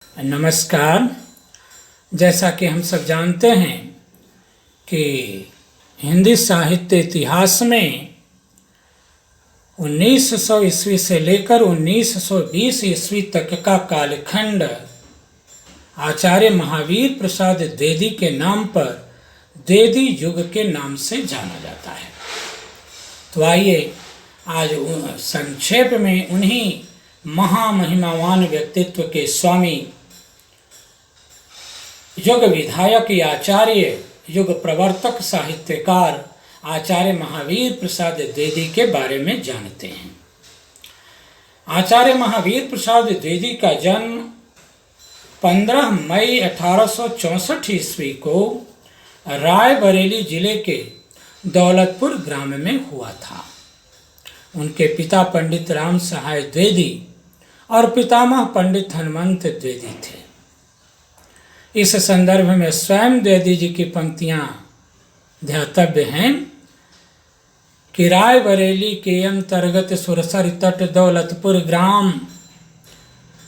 नमस्कार। जैसा कि हम सब जानते हैं कि हिंदी साहित्य इतिहास में 1900 ईस्वी से लेकर 1920 ईस्वी तक का कालखंड आचार्य महावीर प्रसाद द्विवेदी के नाम पर द्विवेदी युग के नाम से जाना जाता है। तो आइए आज संक्षेप में उन्हीं महामहिमावान व्यक्तित्व के स्वामी युग विधायक आचार्य युग प्रवर्तक साहित्यकार आचार्य महावीर प्रसाद द्विवेदी के बारे में जानते हैं। आचार्य महावीर प्रसाद द्विवेदी का जन्म 15 मई 1864 ईस्वी को रायबरेली जिले के दौलतपुर ग्राम में हुआ था। उनके पिता पंडित राम सहाय द्विवेदी और पितामह पंडित हनुमंत द्विवेदी थे। इस संदर्भ में स्वयं द्विवेदी जी की पंक्तियां ध्यातव्य हैं कि रायबरेली के अंतर्गत सुरसर तट दौलतपुर ग्राम,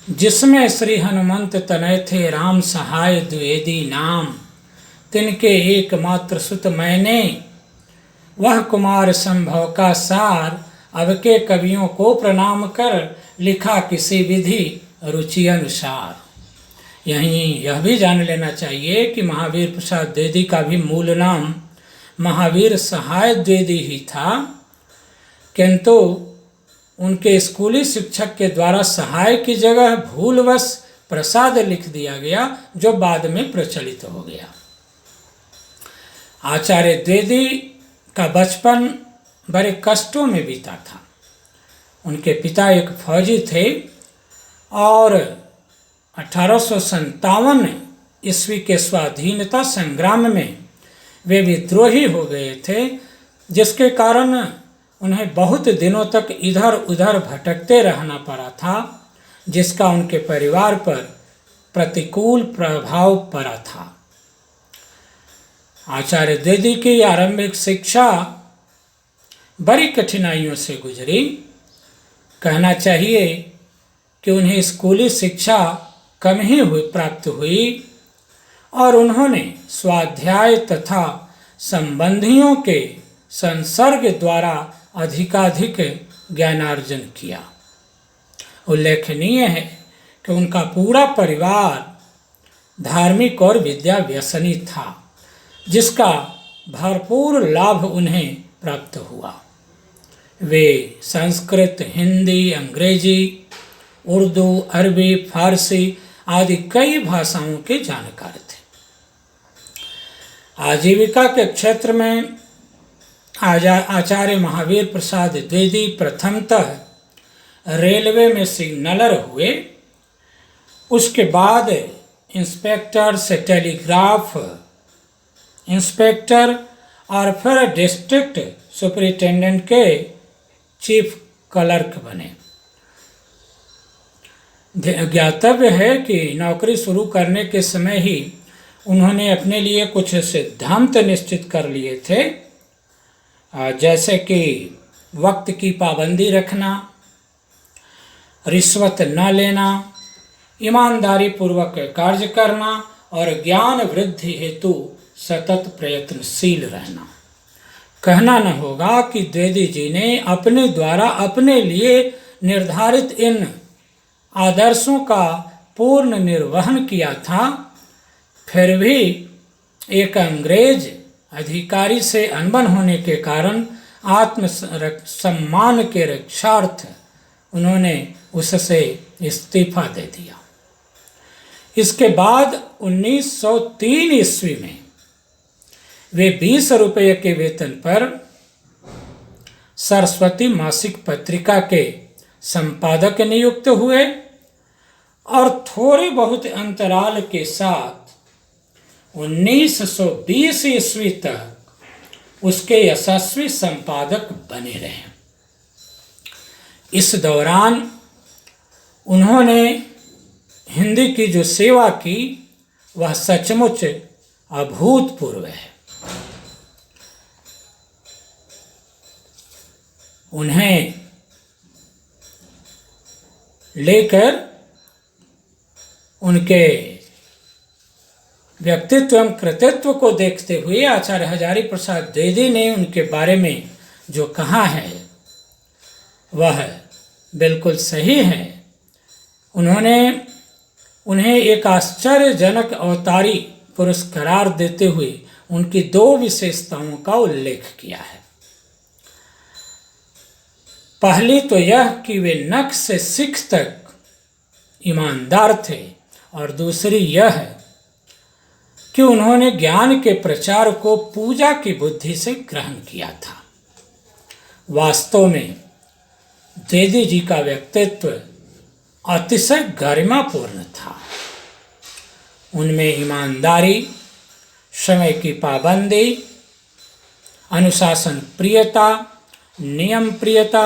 जिसमें श्री हनुमंत तनय थे राम सहाय द्विवेदी नाम, तिनके एकमात्र सुत मैंने, वह कुमार संभव का सार, अब के कवियों को प्रणाम कर, लिखा किसी विधि रुचि अनुसार। यहीं यह भी जान लेना चाहिए कि महावीर प्रसाद द्विवेदी का भी मूल नाम महावीर सहाय द्विवेदी ही था, किंतु उनके स्कूली शिक्षक के द्वारा सहाय की जगह भूलवश प्रसाद लिख दिया गया, जो बाद में प्रचलित हो गया। आचार्य द्विवेदी का बचपन बड़े कष्टों में बीता था। उनके पिता एक फौजी थे और 1857 ईस्वी के स्वाधीनता संग्राम में वे विद्रोही हो गए थे, जिसके कारण उन्हें बहुत दिनों तक इधर उधर भटकते रहना पड़ा था, जिसका उनके परिवार पर प्रतिकूल प्रभाव पड़ा था। आचार्य द्विवेदी की आरंभिक शिक्षा बड़ी कठिनाइयों से गुजरी। कहना चाहिए कि उन्हें स्कूली शिक्षा कम ही प्राप्त हुई और उन्होंने स्वाध्याय तथा संबंधियों के संसर्ग द्वारा अधिकाधिक ज्ञानार्जन किया। उल्लेखनीय है कि उनका पूरा परिवार धार्मिक और विद्या व्यसनी था, जिसका भरपूर लाभ उन्हें प्राप्त हुआ। वे संस्कृत, हिंदी, अंग्रेजी, उर्दू, अरबी, फारसी आदि कई भाषाओं के जानकार थे। आजीविका के क्षेत्र में आचार्य महावीर प्रसाद द्विवेदी प्रथमतः रेलवे में सिग्नलर हुए, उसके बाद इंस्पेक्टर से टेलीग्राफ इंस्पेक्टर और फिर डिस्ट्रिक्ट सुपरिटेंडेंट के चीफ क्लर्क बने। ज्ञातव्य है कि नौकरी शुरू करने के समय ही उन्होंने अपने लिए कुछ सिद्धांत निश्चित कर लिए थे, जैसे कि वक्त की पाबंदी रखना, रिश्वत न लेना, ईमानदारी पूर्वक कार्य करना और ज्ञान वृद्धि हेतु सतत प्रयत्नशील रहना। कहना न होगा कि द्विवेदी जी ने अपने द्वारा अपने लिए निर्धारित इन आदर्शों का पूर्ण निर्वहन किया था, फिर भी एक अंग्रेज अधिकारी से अनबन होने के कारण आत्म सम्मान के रक्षार्थ उन्होंने उससे इस्तीफा दे दिया। इसके बाद 1903 ईस्वी में वे 20 रुपये के वेतन पर सरस्वती मासिक पत्रिका के संपादक नियुक्त हुए और थोड़े बहुत अंतराल के साथ 1920 ईस्वी तक उसके यशस्वी संपादक बने रहे। इस दौरान उन्होंने हिंदी की जो सेवा की वह सचमुच अभूतपूर्व है। उन्हें लेकर उनके व्यक्तित्व एवं कृतित्व को देखते हुए आचार्य हजारी प्रसाद द्विवेदी ने उनके बारे में जो कहा है वह बिल्कुल सही है। उन्होंने उन्हें एक आश्चर्यजनक अवतारी पुरुष करार देते हुए उनकी दो विशेषताओं का उल्लेख किया है। पहली तो यह कि वे नख से सिख तक ईमानदार थे, और दूसरी यह है कि उन्होंने ज्ञान के प्रचार को पूजा की बुद्धि से ग्रहण किया था। वास्तव में द्विवेदी जी का व्यक्तित्व अतिशय गरिमापूर्ण था। उनमें ईमानदारी, समय की पाबंदी, अनुशासन प्रियता, नियम प्रियता,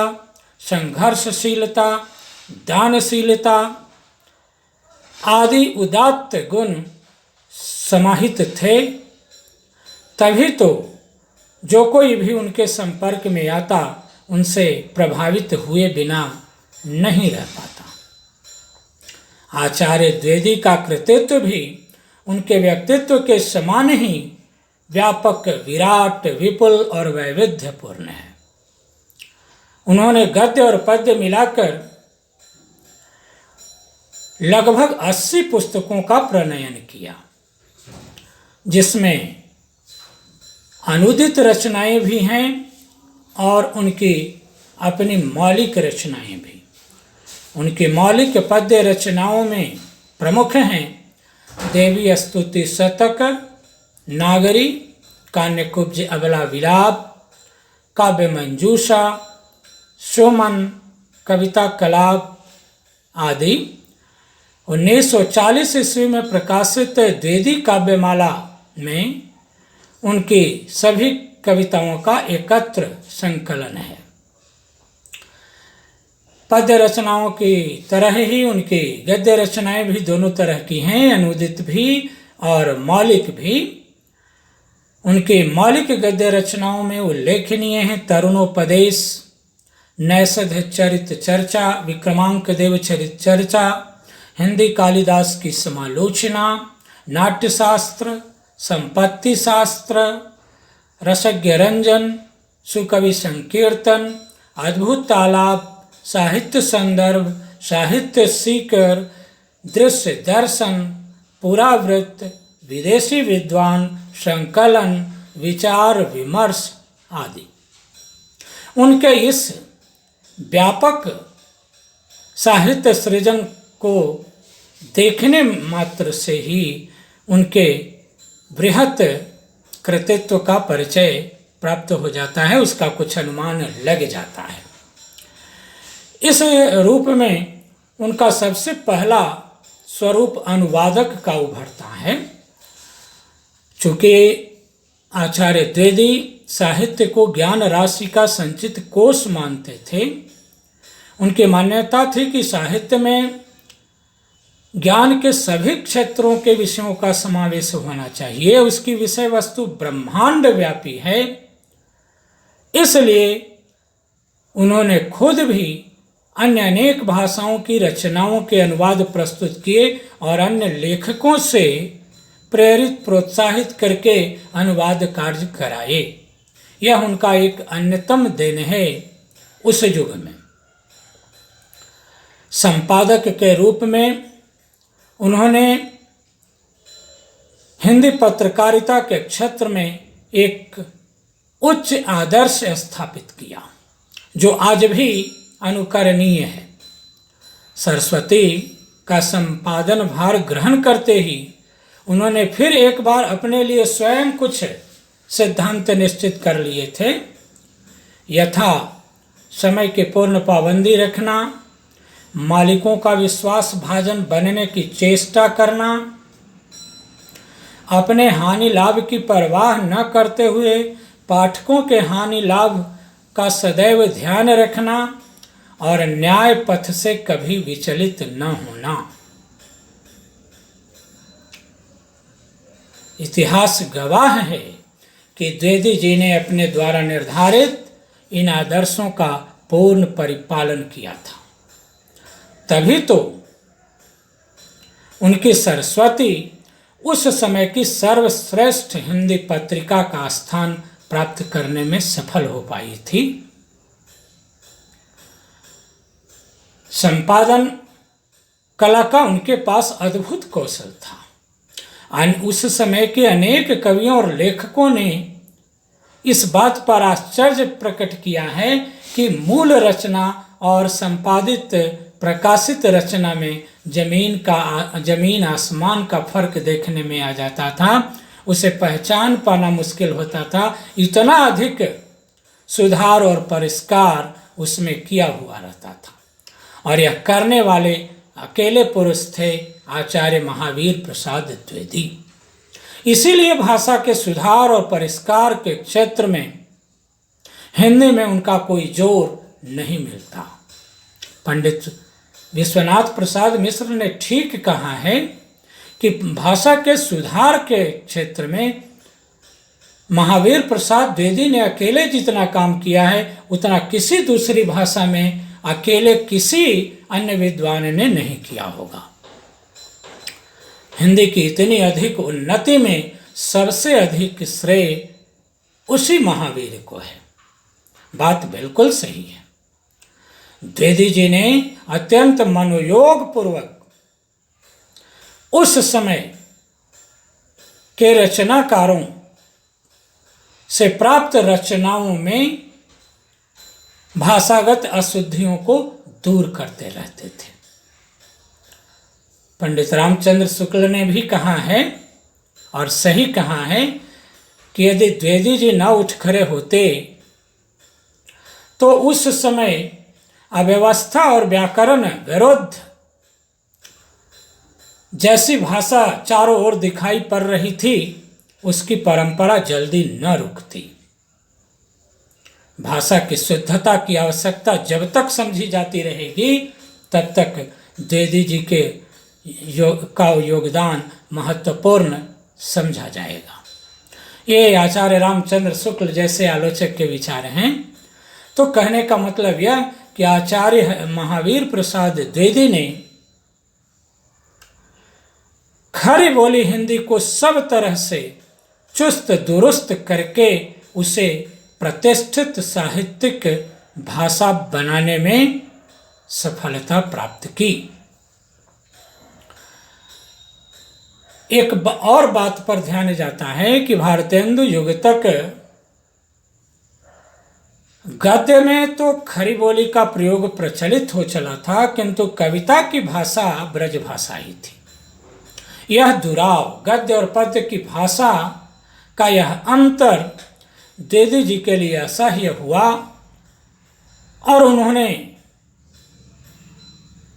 संघर्षशीलता, दानशीलता आदि उदात्त गुण समाहित थे। तभी तो जो कोई भी उनके संपर्क में आता उनसे प्रभावित हुए बिना नहीं रह पाता। आचार्य द्विवेदी का कृतित्व भी उनके व्यक्तित्व के समान ही व्यापक, विराट, विपुल और वैविध्यपूर्ण है। उन्होंने गद्य और पद्य मिलाकर लगभग 80 पुस्तकों का प्रणयन किया, जिसमें अनुदित रचनाएं भी हैं और उनकी अपनी मौलिक रचनाएं भी। उनकी मौलिक पद्य रचनाओं में प्रमुख हैं देवी स्तुति शतक, नागरी, कान्यकुब्ज अबला विलाप, काव्य मंजूषा, सुमन, कविता कलाप आदि। 1940 ईस्वी में प्रकाशित द्विवेदी काव्यमाला में उनकी सभी कविताओं का एकत्र संकलन है। पद्य रचनाओं की तरह ही उनकी गद्य रचनाएं भी दोनों तरह की हैं, अनुदित भी और मौलिक भी। उनकी मौलिक गद्य रचनाओं में उल्लेखनीय हैं तरुणोपदेश, नैषध चरित चर्चा, विक्रमांक देव चरित चर्चा, हिंदी कालिदास की समालोचना, नाट्यशास्त्र, संपत्ति शास्त्र, रसज्ञ रंजन, सुकवि संकीर्तन, अद्भुत आलाप, साहित्य संदर्भ, साहित्य सीकर, दृश्य दर्शन, पुरावृत्त, विदेशी विद्वान, संकलन, विचार विमर्श आदि। उनके इस व्यापक साहित्य सृजन को देखने मात्र से ही उनके बृहत कृतित्व का परिचय प्राप्त हो जाता है, उसका कुछ अनुमान लग जाता है। इस रूप में उनका सबसे पहला स्वरूप अनुवादक का उभरता है। चूँकि आचार्य द्विवेदी साहित्य को ज्ञान राशि का संचित कोष मानते थे, उनकी मान्यता थी कि साहित्य में ज्ञान के सभी क्षेत्रों के विषयों का समावेश होना चाहिए। उसकी विषय वस्तु ब्रह्मांड व्यापी है। इसलिए उन्होंने खुद भी अन्य अनेक भाषाओं की रचनाओं के अनुवाद प्रस्तुत किए और अन्य लेखकों से प्रेरित प्रोत्साहित करके अनुवाद कार्य कराए। यह उनका एक अन्यतम देन है। उस युग में संपादक के रूप में उन्होंने हिंदी पत्रकारिता के क्षेत्र में एक उच्च आदर्श स्थापित किया जो आज भी अनुकरणीय है। सरस्वती का संपादन भार ग्रहण करते ही उन्होंने फिर एक बार अपने लिए स्वयं कुछ सिद्धांत निश्चित कर लिए थे, यथा समय की पूर्ण पाबंदी रखना, मालिकों का विश्वास भाजन बनने की चेष्टा करना, अपने हानि लाभ की परवाह न करते हुए पाठकों के हानि लाभ का सदैव ध्यान रखना और न्याय पथ से कभी विचलित न होना। इतिहास गवाह है कि द्विवेदी जी ने अपने द्वारा निर्धारित इन आदर्शों का पूर्ण परिपालन किया था। तभी तो उनकी सरस्वती उस समय की सर्वश्रेष्ठ हिंदी पत्रिका का स्थान प्राप्त करने में सफल हो पाई थी। संपादन कला का उनके पास अद्भुत कौशल था। उस समय के अनेक कवियों और लेखकों ने इस बात पर आश्चर्य प्रकट किया है कि मूल रचना और संपादित प्रकाशित रचना में जमीन आसमान का फर्क देखने में आ जाता था। उसे पहचान पाना मुश्किल होता था, इतना अधिक सुधार और परिष्कार उसमें किया हुआ रहता था। और यह करने वाले अकेले पुरुष थे आचार्य महावीर प्रसाद द्विवेदी। इसीलिए भाषा के सुधार और परिष्कार के क्षेत्र में हिंदी में उनका कोई जोर नहीं मिलता। पंडित विश्वनाथ प्रसाद मिश्र ने ठीक कहा है कि भाषा के सुधार के क्षेत्र में महावीर प्रसाद द्विवेदी ने अकेले जितना काम किया है उतना किसी दूसरी भाषा में अकेले किसी अन्य विद्वान ने नहीं किया होगा। हिंदी की इतनी अधिक उन्नति में सबसे अधिक श्रेय उसी महावीर को है। बात बिल्कुल सही है। द्विवेदी जी ने अत्यंत मनोयोग पूर्वक उस समय के रचनाकारों से प्राप्त रचनाओं में भाषागत अशुद्धियों को दूर करते रहते थे। पंडित रामचंद्र शुक्ल ने भी कहा है और सही कहा है कि यदि द्विवेदी जी न उठ खड़े होते तो उस समय अव्यवस्था और व्याकरण विरुद्ध जैसी भाषा चारों ओर दिखाई पड़ रही थी उसकी परंपरा जल्दी न रुकती। भाषा की शुद्धता की आवश्यकता जब तक समझी जाती रहेगी तब तक द्विवेदी जी के का योगदान महत्वपूर्ण समझा जाएगा। ये आचार्य रामचंद्र शुक्ल जैसे आलोचक के विचार हैं। तो कहने का मतलब यह कि आचार्य महावीर प्रसाद द्विवेदी ने खरी बोली हिंदी को सब तरह से चुस्त दुरुस्त करके उसे प्रतिष्ठित साहित्यिक भाषा बनाने में सफलता प्राप्त की। एक और बात पर ध्यान जाता है कि भारतेंदु युग तक गद्य में तो खरी बोली का प्रयोग प्रचलित हो चला था, किंतु कविता की भाषा ब्रज भाषा ही थी। यह दुराव गद्य और पद्य की भाषा का यह अंतर द्विवेदी जी के लिए असह्य हुआ और उन्होंने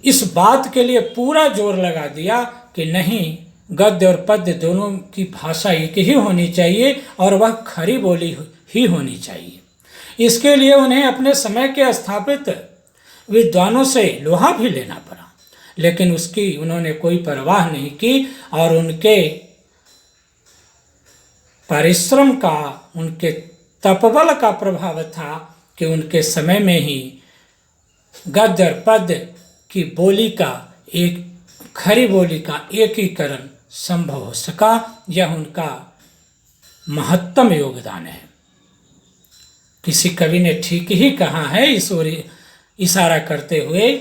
इस बात के लिए पूरा जोर लगा दिया कि नहीं, गद्य और पद्य दोनों की भाषा एक ही होनी चाहिए और वह खरी बोली ही होनी चाहिए। इसके लिए उन्हें अपने समय के स्थापित विद्वानों से लोहा भी लेना पड़ा, लेकिन उसकी उन्होंने कोई परवाह नहीं की और उनके परिश्रम का, उनके तपबल का प्रभाव था कि उनके समय में ही गद्य और पद्य की बोली का, एक खरी बोली का एकीकरण संभव हो सका। यह उनका महत्तम योगदान है। किसी कवि ने ठीक ही कहा है इस ओर इशारा करते हुए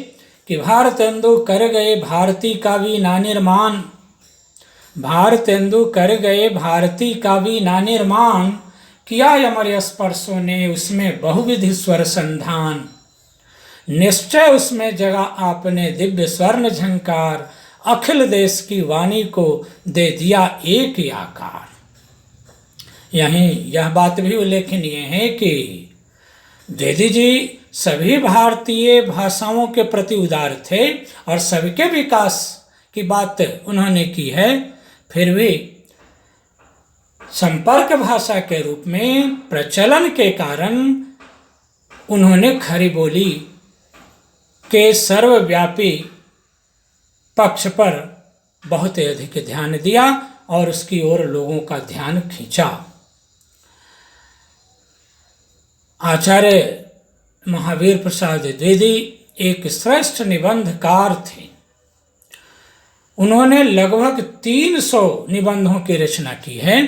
कि भारतेंदु कर गए भारती का भी ना निर्माण, भारतेंदु कर गए भारती का भी ना निर्माण, किया अमर स्पर्शों ने उसमें बहुविधि स्वर संधान, निश्चय उसमें जगा आपने दिव्य स्वर्ण झंकार, अखिल देश की वाणी को दे दिया एक ही आकार। यहीं यह बात भी उल्लेखनीय है कि द्विवेदी जी सभी भारतीय भाषाओं के प्रति उदार थे और सबके विकास की बात उन्होंने की है, फिर भी संपर्क भाषा के रूप में प्रचलन के कारण उन्होंने खरी बोली के सर्वव्यापी पक्ष पर बहुत अधिक ध्यान दिया और उसकी ओर लोगों का ध्यान खींचा। आचार्य महावीर प्रसाद द्विवेदी एक श्रेष्ठ निबंधकार थे। उन्होंने लगभग 300 निबंधों की रचना की है,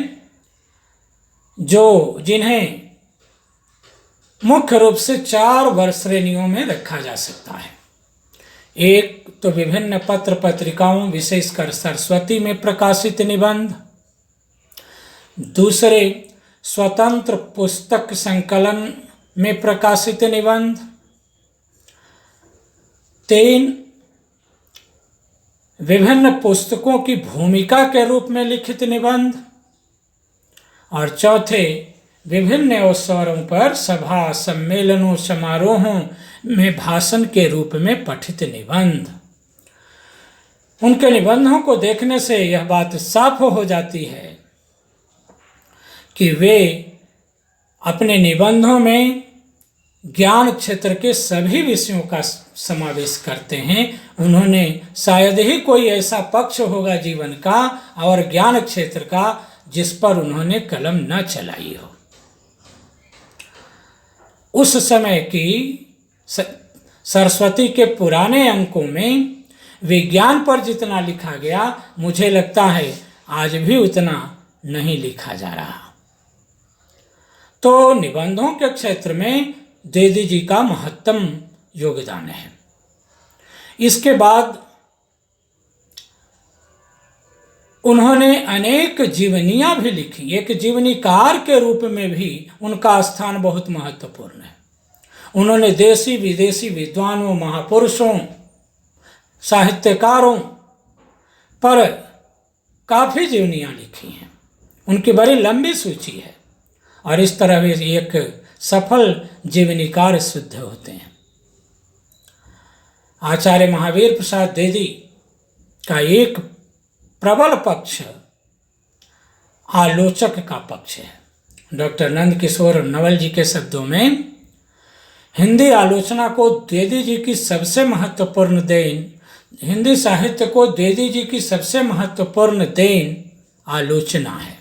जिन्हें मुख्य रूप से 4 वर्ग श्रेणियों में रखा जा सकता है। एक तो विभिन्न पत्र पत्रिकाओं, विशेषकर सरस्वती में प्रकाशित निबंध। दूसरे, स्वतंत्र पुस्तक संकलन में प्रकाशित निबंध। 3, विभिन्न पुस्तकों की भूमिका के रूप में लिखित निबंध। और चौथे, विभिन्न अवसरों पर सभा, सम्मेलनों, समारोहों में भाषण के रूप में पठित निबंध। उनके निबंधों को देखने से यह बात साफ हो जाती है कि वे अपने निबंधों में ज्ञान क्षेत्र के सभी विषयों का समावेश करते हैं। उन्होंने शायद ही कोई ऐसा पक्ष होगा जीवन का और ज्ञान क्षेत्र का जिस पर उन्होंने कलम न चलाई हो। उस समय की सरस्वती के पुराने अंकों में विज्ञान पर जितना लिखा गया, मुझे लगता है आज भी उतना नहीं लिखा जा रहा। तो निबंधों के क्षेत्र में द्विवेदी जी का महत्तम योगदान है। इसके बाद उन्होंने अनेक जीवनियाँ भी लिखी। एक जीवनीकार के रूप में भी उनका स्थान बहुत महत्वपूर्ण है। उन्होंने देशी विदेशी विद्वानों, महापुरुषों, साहित्यकारों पर काफ़ी जीवनियाँ लिखी हैं। उनकी बड़ी लंबी सूची है और इस तरह वे एक सफल जीवनीकार सिद्ध होते हैं। आचार्य महावीर प्रसाद द्विवेदी का एक प्रबल पक्ष आलोचक का पक्ष है। डॉक्टर नंद किशोर नवल जी के शब्दों में, हिंदी आलोचना को द्विवेदी जी की सबसे महत्वपूर्ण देन, हिंदी साहित्य को द्विवेदी जी की सबसे महत्वपूर्ण देन आलोचना है।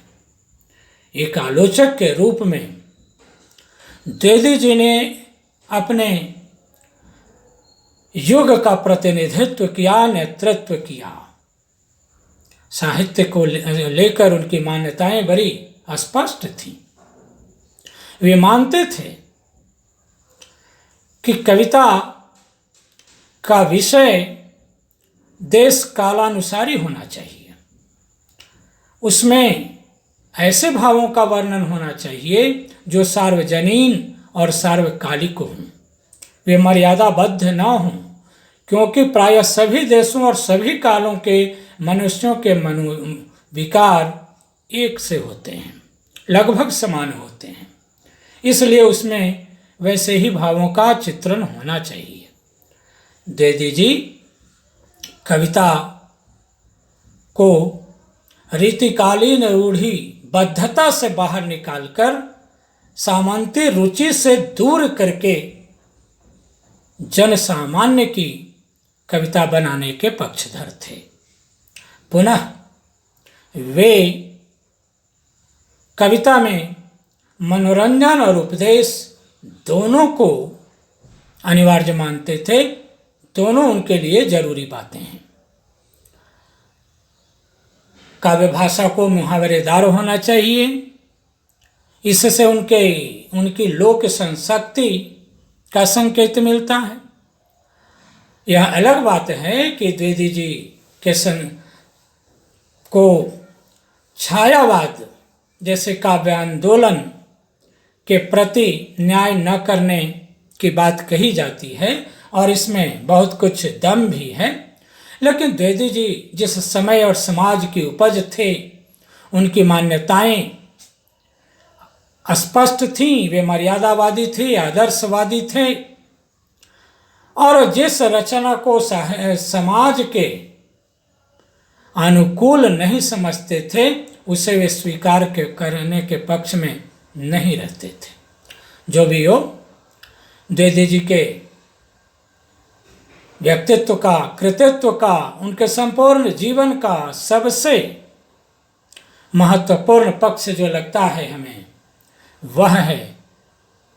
एक आलोचक के रूप में द्विवेदी जी ने अपने युग का प्रतिनिधित्व किया, नेतृत्व किया। साहित्य को लेकर उनकी मान्यताएं बड़ी स्पष्ट थीं। वे मानते थे कि कविता का विषय देश कालानुसारी होना चाहिए। उसमें ऐसे भावों का वर्णन होना चाहिए जो सार्वजनीन और सार्वकालिक हों। वे मर्यादाबद्ध न हों, क्योंकि प्रायः सभी देशों और सभी कालों के मनुष्यों के विकार एक से होते हैं, लगभग समान होते हैं। इसलिए उसमें वैसे ही भावों का चित्रण होना चाहिए। द्विवेदी जी कविता को रीतिकालीन रूढ़ी बद्धता से बाहर निकालकर सामंती रुचि से दूर करके जन सामान्य की कविता बनाने के पक्षधर थे। पुनः वे कविता में मनोरंजन और उपदेश दोनों को अनिवार्य मानते थे। दोनों उनके लिए जरूरी बातें हैं। काव्य भाषा को मुहावरेदार होना चाहिए। इससे उनकी लोक संशक्ति का संकेत मिलता है। यह अलग बात है कि द्विवेदी जी के को छायावाद जैसे काव्य आंदोलन के प्रति न्याय न करने की बात कही जाती है और इसमें बहुत कुछ दम भी है। लेकिन द्विवेदी जी जिस समय और समाज की उपज थे, उनकी मान्यताएं स्पष्ट थीं। वे मर्यादावादी थे, आदर्शवादी थे और जिस रचना को समाज के अनुकूल नहीं समझते थे, उसे वे स्वीकार करने के पक्ष में नहीं रहते थे। जो भी हो, द्विवेदी जी के व्यक्तित्व का, कृतित्व का, उनके संपूर्ण जीवन का सबसे महत्वपूर्ण पक्ष जो लगता है हमें, वह है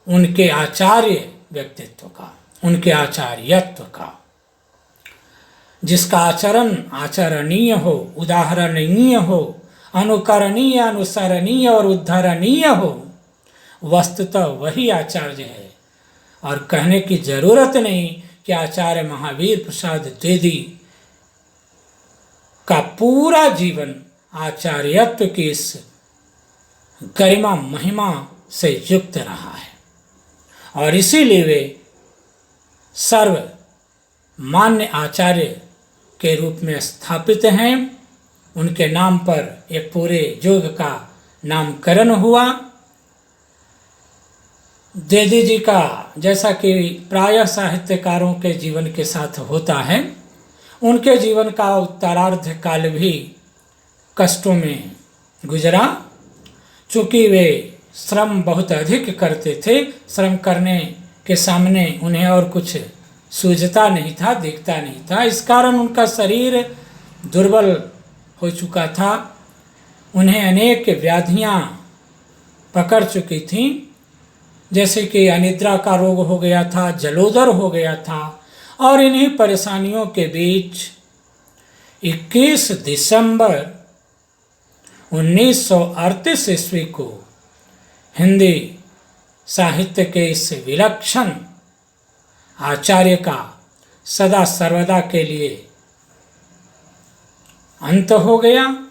उनके आचार्य व्यक्तित्व का, उनके आचार्यत्व का। जिसका आचरण आचरणीय हो, उदाहरणीय हो, अनुकरणीय, अनुसरणीय और उद्धरणीय हो, वस्तुतः वही आचार्य है। और कहने की जरूरत नहीं कि आचार्य महावीर प्रसाद द्विवेदी का पूरा जीवन आचार्यत्व की इस गरिमा महिमा से युक्त रहा है और इसीलिए वे सर्व मान्य आचार्य के रूप में स्थापित हैं। उनके नाम पर एक पूरे युग का नामकरण हुआ। द्विवेदी जी का, जैसा कि प्रायः साहित्यकारों के जीवन के साथ होता है, उनके जीवन का उत्तरार्ध काल भी कष्टों में गुजरा। चूँकि वे श्रम बहुत अधिक करते थे, श्रम करने के सामने उन्हें और कुछ सूझता नहीं था, दिखता नहीं था। इस कारण उनका शरीर दुर्बल हो चुका था। उन्हें अनेक व्याधियाँ पकड़ चुकी थीं, जैसे कि अनिद्रा का रोग हो गया था, जलोदर हो गया था। और इन्हीं परेशानियों के बीच 21 दिसंबर 1938 ईस्वी को हिंदी साहित्य के इस विलक्षण आचार्य का सदा सर्वदा के लिए अंत हो गया।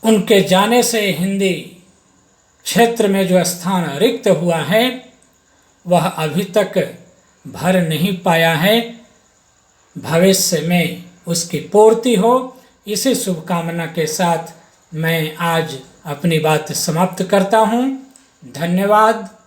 उनके जाने से हिंदी क्षेत्र में जो स्थान रिक्त हुआ है वह अभी तक भर नहीं पाया है। भविष्य में उसकी पूर्ति हो, इसी शुभकामना के साथ मैं आज अपनी बात समाप्त करता हूँ। धन्यवाद।